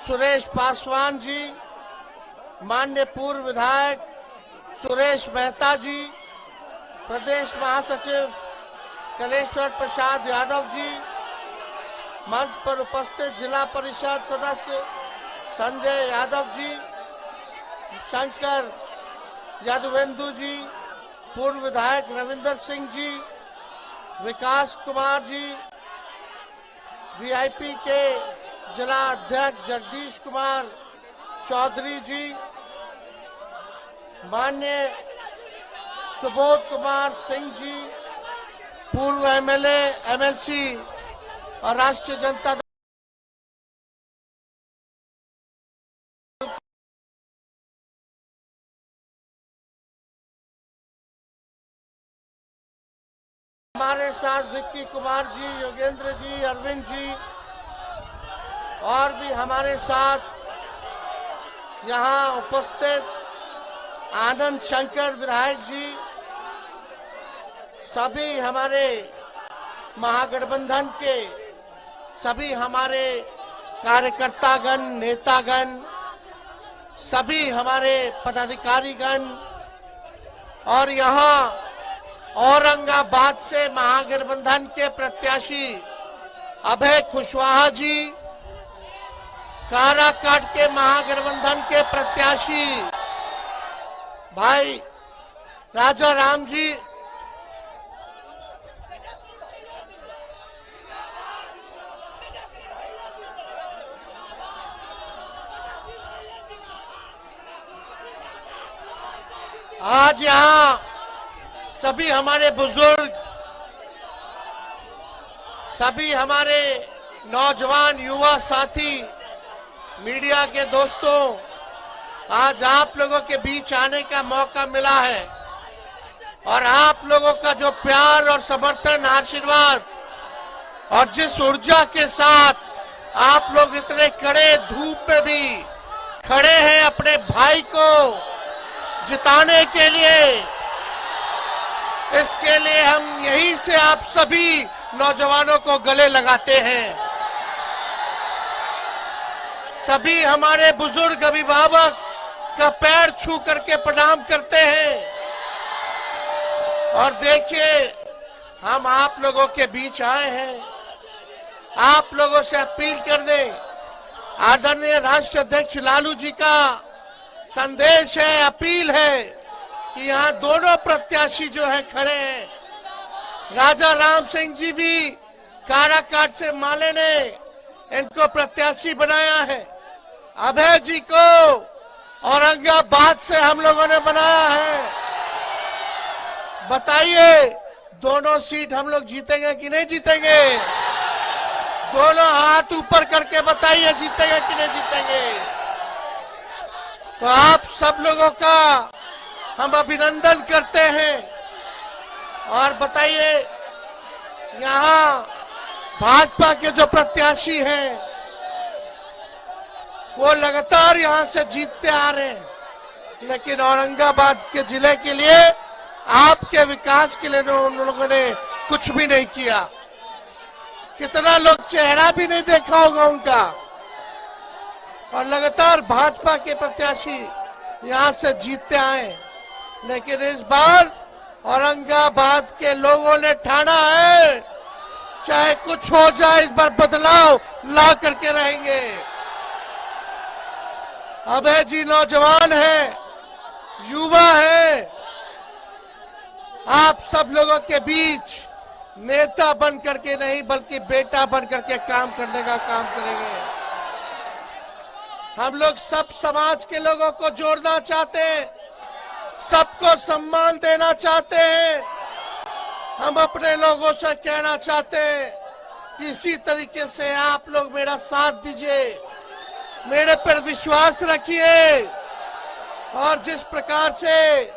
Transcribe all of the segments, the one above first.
सुरेश पासवान जी, माननीय पूर्व विधायक सुरेश मेहता जी, प्रदेश महासचिव कलेश्वर प्रसाद यादव जी, मंच पर उपस्थित जिला परिषद सदस्य संजय यादव जी, शंकर यादवेंदु जी, पूर्व विधायक रविंदर सिंह जी, विकास कुमार जी, वीआईपी के जिला अध्यक्ष जगदीश कुमार चौधरी जी, माननीय सुबोध कुमार सिंह जी, पूर्व एमएलए एमएलसी और राष्ट्रीय जनता दल हमारे साथ विक्की कुमार जी, योगेंद्र जी, अरविंद जी और भी हमारे साथ यहाँ उपस्थित आनंद शंकर विधायक जी, सभी हमारे महागठबंधन के सभी हमारे कार्यकर्तागण, नेतागण, सभी हमारे पदाधिकारीगण और यहाँ औरंगाबाद से महागठबंधन के प्रत्याशी अभय कुशवाहा जी, काराकाट के महागठबंधन के प्रत्याशी भाई राजा राम जी, आज यहाँ सभी हमारे बुजुर्ग, सभी हमारे नौजवान युवा साथी, मीडिया के दोस्तों, आज आप लोगों के बीच आने का मौका मिला है और आप लोगों का जो प्यार और समर्थन, आशीर्वाद और जिस ऊर्जा के साथ आप लोग इतने कड़े धूप में भी खड़े हैं अपने भाई को जिताने के लिए, इसके लिए हम यहीं से आप सभी नौजवानों को गले लगाते हैं। सभी हमारे बुजुर्ग अभिभावक का पैर छू करके प्रणाम करते हैं और देखिए हम आप लोगों के बीच आए हैं, आप लोगों से अपील करने। आदरणीय राष्ट्रीय अध्यक्ष लालू जी का संदेश है, अपील है कि यहाँ दोनों प्रत्याशी जो है खड़े हैं, राजा राम सिंह जी भी काराकाट से माले ने इनको प्रत्याशी बनाया है, अभय जी को औरंगाबाद से हम लोगों ने बनाया है। बताइए दोनों सीट हम लोग जीतेंगे कि नहीं जीतेंगे? दोनों हाथ ऊपर करके बताइए जीतेंगे कि नहीं जीतेंगे? तो आप सब लोगों का हम अभिनंदन करते हैं और बताइए यहाँ भाजपा के जो प्रत्याशी हैं वो लगातार यहाँ से जीतते आ रहे हैं, लेकिन औरंगाबाद के जिले के लिए, आपके विकास के लिए उन लोगों ने कुछ भी नहीं किया। कितना लोग चेहरा भी नहीं देखा होगा उनका, और लगातार भाजपा के प्रत्याशी यहाँ से जीतते आए, लेकिन इस बार औरंगाबाद के लोगों ने ठाना है चाहे कुछ हो जाए इस बार बदलाव ला करके रहेंगे। अभय जी नौजवान है, युवा है, आप सब लोगों के बीच नेता बन करके नहीं बल्कि बेटा बन करके काम करने का काम करेंगे। हम लोग सब समाज के लोगों को जोड़ना चाहते हैं, सबको सम्मान देना चाहते हैं। हम अपने लोगों से कहना चाहते हैं कि इसी तरीके से आप लोग मेरा साथ दीजिए, मेरे पर विश्वास रखिए, और जिस प्रकार से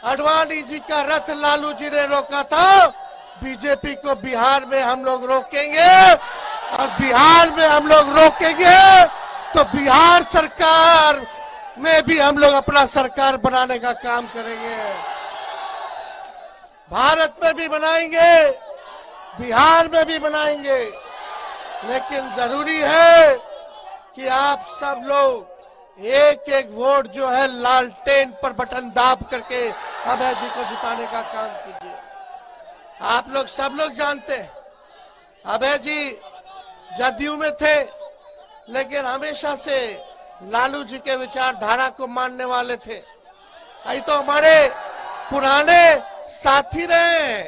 आडवाणी जी का रथ लालू जी ने रोका था, बीजेपी को बिहार में हम लोग रोकेंगे, और बिहार में हम लोग रोकेंगे तो बिहार सरकार में भी हम लोग अपना सरकार बनाने का काम करेंगे। भारत में भी बनाएंगे, बिहार में भी बनाएंगे, लेकिन जरूरी है कि आप सब लोग एक एक वोट जो है लालटेन पर बटन दाब करके अभय जी को जिताने का काम कीजिए। आप लोग सब लोग जानते हैं अभय जी जदयू में थे, लेकिन हमेशा से लालू जी के विचारधारा को मानने वाले थे। आई तो हमारे पुराने साथी रहे,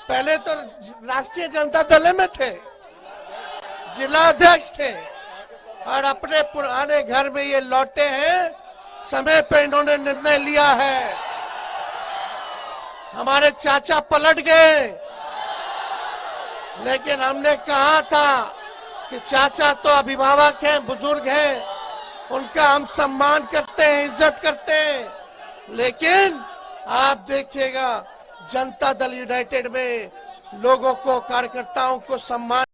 पहले तो राष्ट्रीय जनता दल में थे, जिला अध्यक्ष थे, और अपने पुराने घर में ये लौटे हैं। समय पे इन्होंने निर्णय लिया है। हमारे चाचा पलट गए, लेकिन हमने कहा था कि चाचा तो अभिभावक हैं, बुजुर्ग हैं, उनका हम सम्मान करते हैं, इज्जत करते हैं, लेकिन आप देखिएगा जनता दल यूनाइटेड में लोगों को, कार्यकर्ताओं को सम्मान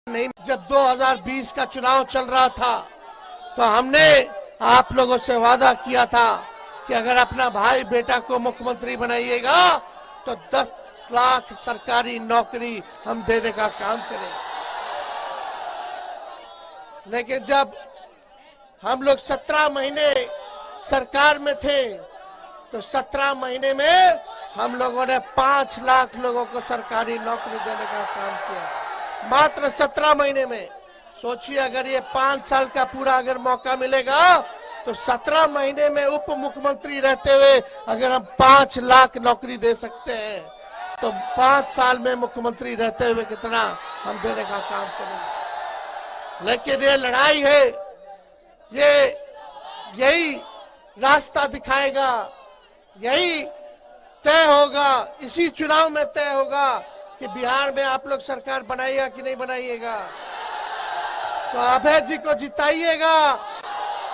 नहीं। जब 2020 का चुनाव चल रहा था तो हमने आप लोगों से वादा किया था कि अगर अपना भाई बेटा को मुख्यमंत्री बनाइएगा तो 10 लाख सरकारी नौकरी हम देने का काम करेंगे। लेकिन जब हम लोग 17 महीने सरकार में थे तो 17 महीने में हम लोगों ने 5 लाख लोगों को सरकारी नौकरी देने का काम किया, मात्र 17 महीने में। सोचिए अगर ये 5 साल का पूरा अगर मौका मिलेगा तो 17 महीने में उप मुख्यमंत्री रहते हुए अगर हम 5 लाख नौकरी दे सकते हैं तो 5 साल में मुख्यमंत्री रहते हुए कितना हम देने का काम करेंगे। लेकिन ये लड़ाई है, ये यही रास्ता दिखाएगा, यही तय होगा, इसी चुनाव में तय होगा कि बिहार में आप लोग सरकार बनाइएगा कि नहीं बनाइएगा। तो अभय जी को जिताइएगा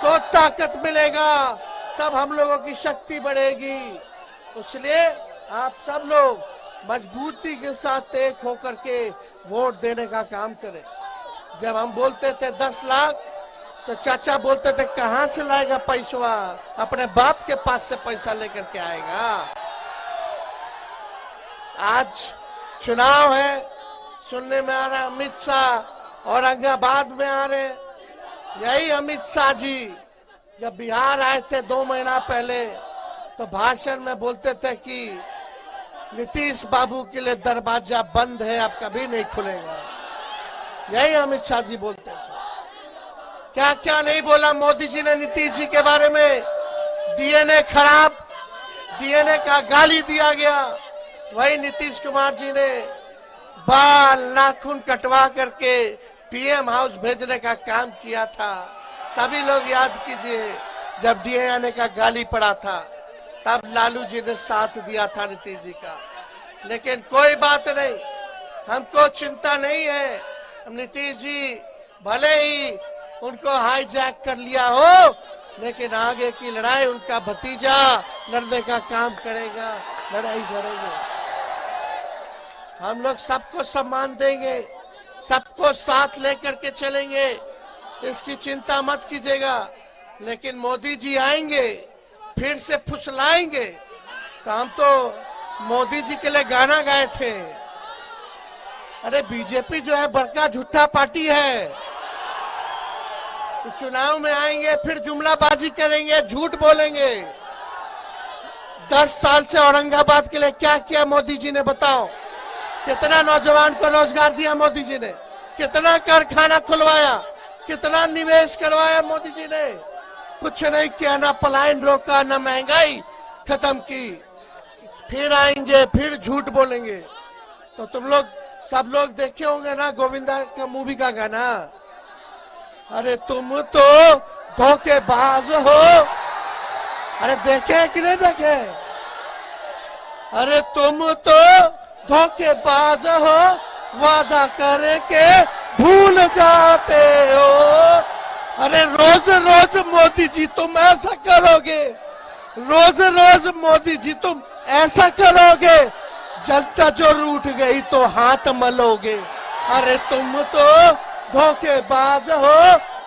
तो ताकत मिलेगा, तब हम लोगों की शक्ति बढ़ेगी। इसलिए आप सब लोग मजबूती के साथ एक होकर के वोट देने का काम करें। जब हम बोलते थे 10 लाख तो चाचा बोलते थे कहां से लाएगा पैसा, अपने बाप के पास से पैसा लेकर के आएगा। आज चुनाव है, सुनने में आ रहा अमित शाह औरंगाबाद में आ रहे। यही अमित शाह जी जब बिहार आए थे 2 महीना पहले तो भाषण में बोलते थे कि नीतीश बाबू के लिए दरवाजा बंद है, अब कभी नहीं खुलेगा। यही अमित शाह जी बोलते थे। क्या क्या नहीं बोला मोदी जी ने नीतीश जी के बारे में। डीएनए खराब, डीएनए का गाली दिया गया। वही नीतीश कुमार जी ने बाल नाखून कटवा करके पीएम हाउस भेजने का काम किया था। सभी लोग याद कीजिए, जब डीएनए का गाली पड़ा था तब लालू जी ने साथ दिया था नीतीश जी का। लेकिन कोई बात नहीं, हमको चिंता नहीं है। नीतीश जी भले ही उनको हाईजैक कर लिया हो, लेकिन आगे की लड़ाई उनका भतीजा लड़ने का काम करेगा, लड़ाई लड़ेंगे। हम लोग सबको सम्मान देंगे, सबको साथ लेकर के चलेंगे, इसकी चिंता मत कीजिएगा। लेकिन मोदी जी आएंगे फिर से फुसलाएंगे। तो हम तो मोदी जी के लिए गाना गाए थे, अरे बीजेपी जो है बड़का झूठा पार्टी है। तो चुनाव में आएंगे फिर जुमलाबाजी करेंगे, झूठ बोलेंगे। 10 साल से औरंगाबाद के लिए क्या किया मोदी जी ने बताओ? कितना नौजवान को रोजगार दिया मोदी जी ने? कितना कारखाना खुलवाया? कितना निवेश करवाया मोदी जी ने? कुछ नहीं किया, ना पलायन रोका, ना महंगाई खत्म की। फिर आएंगे फिर झूठ बोलेंगे। तो तुम लोग सब लोग देखे होंगे ना गोविंदा का मूवी का गाना, अरे तुम तो धोखेबाज हो। अरे देखे कि नहीं देखे? अरे तुम तो धोखेबाज हो, वादा करके भूल जाते हो। अरे रोज रोज मोदी जी तुम ऐसा करोगे, रोज रोज मोदी जी तुम ऐसा करोगे, जनता जो रूठ गई तो हाथ मलोगे। अरे तुम तो धोखेबाज हो,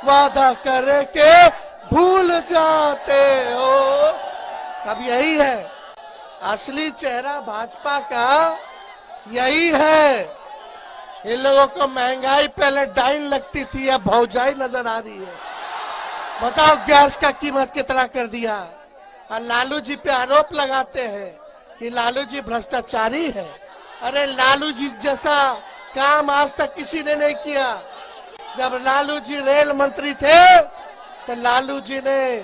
वादा करके भूल जाते हो। अब यही है असली चेहरा भाजपा का। यही है। इन लोगों को महंगाई पहले डाइन लगती थी, अब भौजाई नजर आ रही है। बताओ गैस का कीमत कितना कर दिया। और लालू जी पे आरोप लगाते हैं कि लालू जी भ्रष्टाचारी है। अरे लालू जी जैसा काम आज तक किसी ने नहीं किया। जब लालू जी रेल मंत्री थे तो लालू जी ने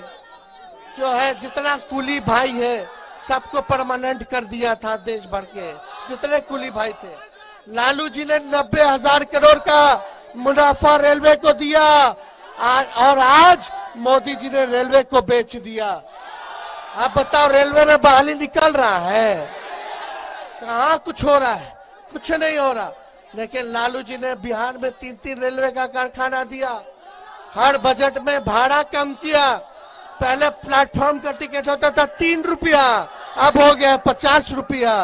जो है जितना कुली भाई है सबको परमानेंट कर दिया था। देश भर के जितने कुली भाई थे, लालू जी ने 90,000 करोड़ का मुनाफा रेलवे को दिया। और आज मोदी जी ने रेलवे को बेच दिया। आप बताओ रेलवे में बहाली निकल रहा है? कहाँ कुछ हो रहा है? कुछ नहीं हो रहा। लेकिन लालू जी ने बिहार में 3-3 रेलवे का कारखाना दिया। हर बजट में भाड़ा कम किया। पहले प्लेटफॉर्म का टिकट होता था 3 रुपया, अब हो गया 50 रुपया।